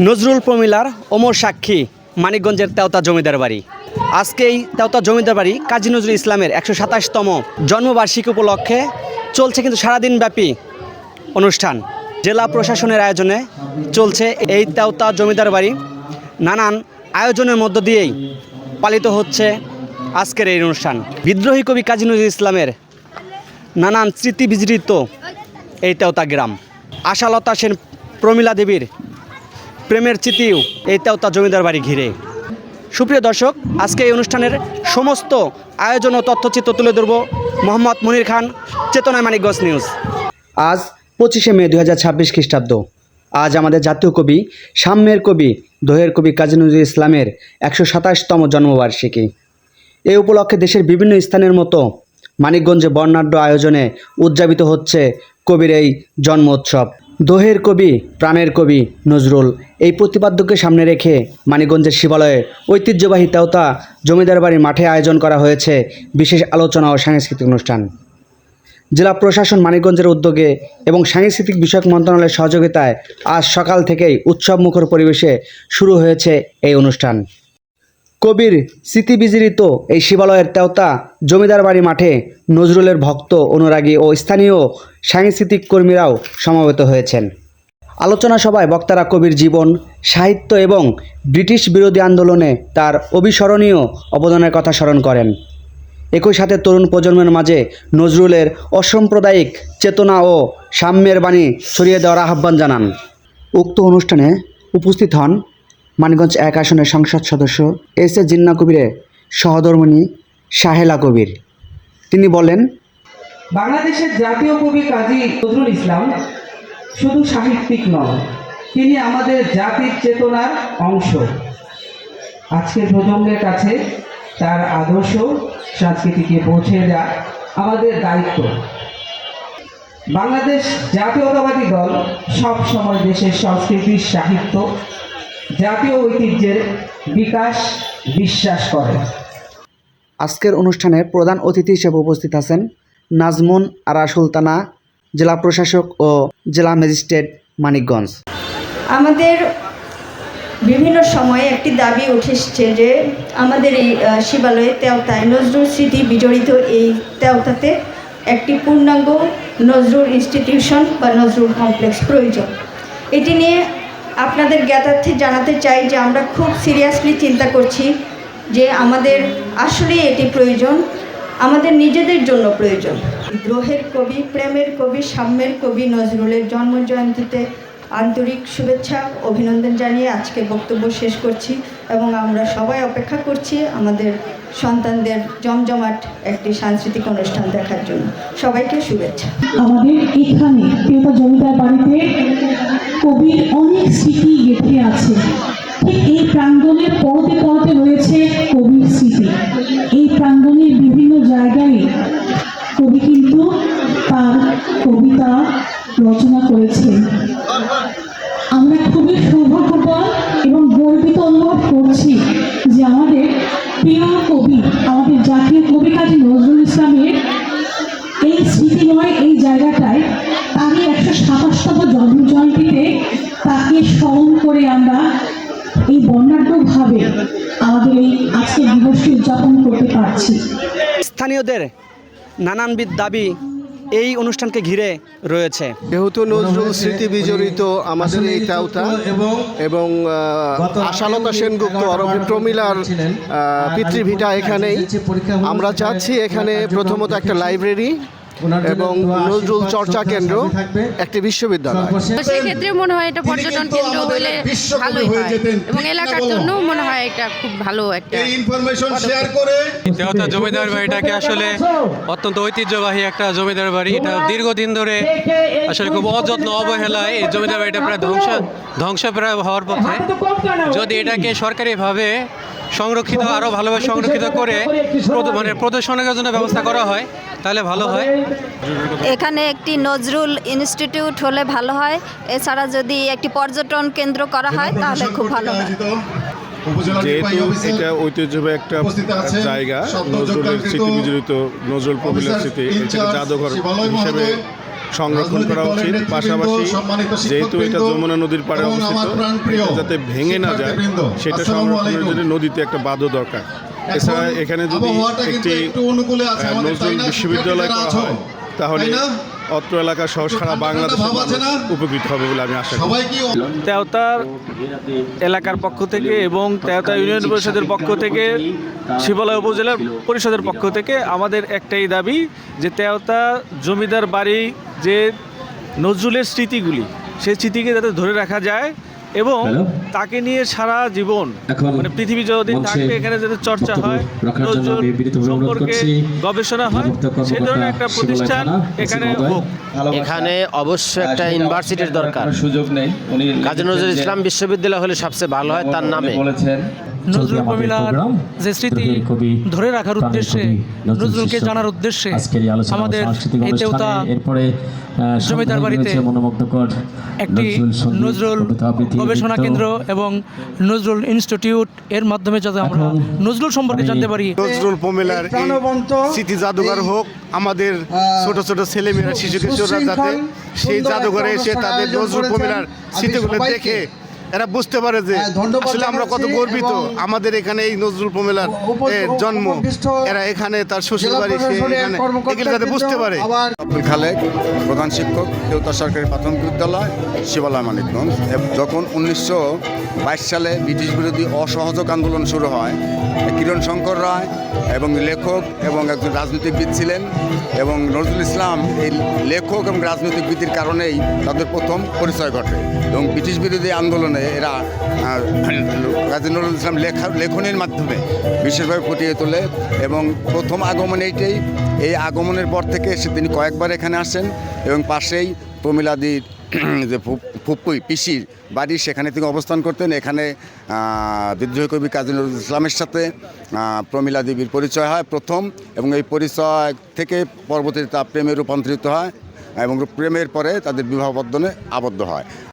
নজরুল প্রমিলার অমর সাক্ষী মানিকগঞ্জের তেওতা জমিদার বাড়ি। আজকে এই তেওতা জমিদার বাড়ি কাজী নজরুল ইসলামের ১২৭তম জন্মবার্ষিকী উপলক্ষে চলছে কিন্তু সারাদিন ব্যাপী অনুষ্ঠান। জেলা প্রশাসনের আয়োজনে চলছে এই তেওতা জমিদার বাড়ি। নানান আয়োজনের মধ্য দিয়েই পালিত হচ্ছে আজকের এই অনুষ্ঠান। বিদ্রোহী কবি কাজী নজরুল ইসলামের নানান স্মৃতি বিজড়িত এই তেওতা গ্রাম। আশালতা সেন, প্রমিলা দেবীর প্রেমের চিঠিও এই তেওতা জমিদার বাড়ি ঘিরে। সুপ্রিয় দর্শক, আজকে এই অনুষ্ঠানের সমস্ত আয়োজন ও তথ্যচিত্র তুলে ধরব মোহাম্মদ মনির খান, চেতনায় মানিকগঞ্জ নিউজ। আজ 25শে মে 2026 খ্রিস্টাব্দ। আজ আমাদের জাতীয় কবি, সাম্যের কবি, দোহের কবি কাজী নজরুল ইসলামের ১২৭তম জন্মবার্ষিকী। এই উপলক্ষে দেশের বিভিন্ন স্থানের মতো মানিকগঞ্জে বর্ণাঢ্য আয়োজনে উদযাপিত হচ্ছে কবির এই জন্মোৎসব। দোহের কবি, প্রাণের কবি নজরুল, এই প্রতিপাদ্যকে সামনে রেখে মানিকগঞ্জের শিবালয়ে ঐতিহ্যবাহী তেওতা জমিদার বাড়ির মাঠে আয়োজন করা হয়েছে বিশেষ আলোচনা ও সাংস্কৃতিক অনুষ্ঠান। জেলা প্রশাসন মানিকগঞ্জের উদ্যোগে এবং সাংস্কৃতিক বিষয়ক মন্ত্রণালয়ের সহযোগিতায় আজ সকাল থেকেই উৎসবমুখর পরিবেশে শুরু হয়েছে এই অনুষ্ঠান। কবির স্মৃতিবিজড়িত এই শিবালয়ের তেওতা জমিদার বাড়ি মাঠে নজরুলের ভক্ত, অনুরাগী ও স্থানীয় সাংস্কৃতিক কর্মীরাও সমবেত হয়েছেন। আলোচনা সভায় বক্তারা কবির জীবন, সাহিত্য এবং ব্রিটিশ বিরোধী আন্দোলনে তার অবিস্মরণীয় অবদানের কথা স্মরণ করেন। একই সাথে তরুণ প্রজন্মের মাঝে নজরুলের অসাম্প্রদায়িক চেতনা ও সাম্যের বাণী ছড়িয়ে দেওয়ার আহ্বান জানান। উক্ত অনুষ্ঠানে উপস্থিত হন মানিকগঞ্জ ১ আসনের সংসদ সদস্য এস এ জিন্না কবিরের সহধর্মিণী সাহেলা কবির। তিনি বলেন, বাংলাদেশের জাতীয় কবি কাজী নজরুল ইসলাম শুধু সাহিত্যিক নন, তিনি আমাদের জাতির চেতনার অংশ। আজকের প্রজন্মের কাছে তার আদর্শ সংস্কৃতিকে পৌঁছে দেওয়া আমাদের দায়িত্ব। বাংলাদেশ জাতীয়তাবাদী দল সব সময় দেশের সংস্কৃতি, সাহিত্য, জাতীয় ঐতিহ্যের বিকাশ বিশ্বাস করে। আজকের অনুষ্ঠানে প্রধান অতিথি হিসেবে উপস্থিত আছেন নাজমুন আরা সুলতানা, জেলা প্রশাসক ও জেলা ম্যাজিস্ট্রেট মানিকগঞ্জ। আমাদের বিভিন্ন সময়ে একটি দাবি উঠেছে যে আমাদের এই শিবালয়ে তেওতায় নজরুল স্মৃতি বিজড়িত এই তেওতাতে একটি পূর্ণাঙ্গ নজরুল ইনস্টিটিউশন বা নজরুল কমপ্লেক্স প্রয়োজন। এটি নিয়ে আপনাদের জ্ঞাতার্থে জানাতে চাই যে আমরা খুব সিরিয়াসলি চিন্তা করছি যে আমাদের আসলে এটি প্রয়োজন, আমাদের নিজেদের জন্য প্রয়োজন। বিদ্রোহের কবি, প্রেমের কবি, সাম্যের কবি নজরুলের জন্মজয়ন্তীতে আন্তরিক শুভেচ্ছা, অভিনন্দন জানিয়ে আজকে বক্তব্য শেষ করছি এবং আমরা সবাই অপেক্ষা করছি আমাদের সন্তানদের জমজমাট একটি সাংস্কৃতিক অনুষ্ঠান দেখার জন্য। সবাইকে শুভেচ্ছা। আমাদের এখানে তেওতা জমিদার বাড়িতে কবির অনেক স্মৃতি গেঁথে আছে। ঠিক এই প্রাঙ্গণের পরতে পরতে রয়েছে কবির স্মৃতি। এই প্রাঙ্গণের বিভিন্ন জায়গায় কবি কিন্তু তার কবিতা রচনা করেছেন। আমরা খুবই সৌভাগ্যবান এবং গর্বিত অনুভব করছি যে আমাদের প্রিয় কবি, আমাদের জাতীয় কবি কাজী নজরুল ইসলামের এই স্মৃতিময় এই জায়গাটায় তারই ১২৭তম জন্মজয়ন্তীতে তাকে স্মরণ করে আমরা এই বর্ণাঢ্যভাবে আমাদের এই আজকের দিবসটি উদযাপন করতে পারছি। স্থানীয়দের নানানবিধ দাবি এই অনুষ্ঠানকে ঘিরে রয়েছে। যেহেতু নজরুল স্মৃতি বিজড়িত আমাদের এই তেওতা এবং আশালতা সেনগুপ্ত ওরফে প্রমিলার পিতৃভিটা এখানেই, আমরা চাচ্ছি এখানে প্রথমত একটা লাইব্রেরি এবং নজরুল চর্চা কেন্দ্র, একটি বিশ্ববিদ্যালয়। সেক্ষেত্রে মনে হয় এটা পর্যটন কেন্দ্র হলে ভালোই হয় এবং এলাকার জন্য মনে হয় এটা খুব ভালো একটা তেওতা জমিদার বাড়িটাকে আসলে অত্যন্ত ঐতিহ্যবাহী একটা জমিদার বাড়ি। এটা দীর্ঘদিন ধরে আসলে খুব অযত্ন অবহেলায় এই জমিদার বাড়িটা প্রায় ধ্বংসপ্রায় হওয়ার পথে। যদি এটাকে সরকারিভাবে সংরক্ষিত, আরও ভালোভাবে সংরক্ষিত করে মানে প্রদর্শনের জন্য ব্যবস্থা করা হয় তাহলে ভালো হয়। এখানে একটি নজরুল ইনস্টিটিউট হলে ভালো হয়। এছাড়া যদি একটি পর্যটন কেন্দ্র করা হয় তাহলে খুব ভালো হয়। যেহেতু এটা ঐতিহ্যবাহী একটা জায়গা, নজরুলের স্মৃতি বিজড়িত, নজরুল প্রমিলার স্মৃতি, এটাকে জাদুঘর হিসেবে সংরক্ষণ করা উচিত। পাশাপাশি যেহেতু এটা যমুনা নদীর পাড়ে অবস্থিত, এটা যাতে ভেঙে না যায় সেটা সংরক্ষণের জন্য নদীতে একটা বাঁধও দরকার। এছাড়া এখানে যদি একটি নজরুল বিশ্ববিদ্যালয় করা হয় তাহলে অত্র এলাকা সহ সারা বাংলাদেশের মানুষ উপকৃত হবে বলে আমি আশা করি। তেওতার এলাকার পক্ষ থেকে এবং তেওতা ইউনিয়ন পরিষদের পক্ষ থেকে, শিবালয় উপজেলা পরিষদের পক্ষ থেকে আমাদের একটাই দাবি যে তেওতা জমিদার বাড়ি যে নজরুলের স্মৃতিগুলি, সেই স্মৃতিকে যাতে ধরে রাখা যায় এবং তাকে নিয়ে সারা জীবন মানে পৃথিবী যতদিন থাকবে এখানে যাতে চর্চা হয়, নজরুল সম্পর্কে গবেষণা হয়, সেই ধরনের একটা প্রতিষ্ঠান এখানে হোক। এখানে অবশ্যই একটা ইউনিভার্সিটির দরকার। কাজী নজরুল ইসলাম বিশ্ববিদ্যালয় হলে সবচেয়ে ভালো হয় তার নামে। নজরুল প্রমিলার যে স্মৃতি ধরে রাখার উদ্দেশ্যে, নজরুলকে জানার উদ্দেশ্যে আমাদের এই তেওতা জমিদার বাড়িতে একটি নজরুল গবেষণা কেন্দ্র এবং নজরুল ইনস্টিটিউট এর মাধ্যমে যাতে আমরা নজরুল সম্পর্কে জানতে পারি। নজরুল প্রমিলার স্মৃতি জাদুঘর হোক, আমাদের ছোট ছোট ছেলেমেয়েরা, শিশু কিশোররা যাতে সেই জাদুঘরে এসে তাদের নজরুল প্রমিলার স্মৃতিগুলো দেখে এরা বুঝতে পারে যে আসলে আমরা কত গর্বিত, আমাদের এখানে এই নজরুল প্রমিলার জন্ম, এরা এখানে তার শ্বশুর বাড়ি, সে এখানে এগুলো যাতে বুঝতে পারে। আব্দুল খালেক, প্রধান শিক্ষক, তেওতা সরকারি প্রাথমিক বিদ্যালয়, শিবালয়, মানিকগঞ্জ। যখন 1922 সালে ব্রিটিশ বিরোধী অসহযোগ আন্দোলন শুরু হয়, কিরণ শঙ্কর রায় এবং লেখক এবং একজন রাজনীতিবিদ ছিলেন, এবং নজরুল ইসলাম এই লেখক এবং রাজনীতিবিদের কারণেই তাদের প্রথম পরিচয় ঘটে এবং ব্রিটিশ বিরোধী আন্দোলনে এরা কাজী নজরুল ইসলাম লেখনের মাধ্যমে বিশেষভাবে ফুটিয়ে তোলে এবং প্রথম আগমন এইটাই। এই আগমনের পর থেকে তিনি কয়েকবার এখানে আসেন এবং পাশেই প্রমিলাদির যে ফুপ্পুই পিসির বাড়ি, সেখানে তিনি অবস্থান করতেন। এখানে বিদ্রোহী কবি কাজী নজরুল ইসলামের সাথে প্রমিলা দেবীর পরিচয় হয় প্রথম, এবং এই পরিচয় থেকে পরবর্তীতে তা প্রেমে রূপান্তরিত হয় এবং প্রেমের পরে তাদের বিবাহ বন্ধনে আবদ্ধ হয়।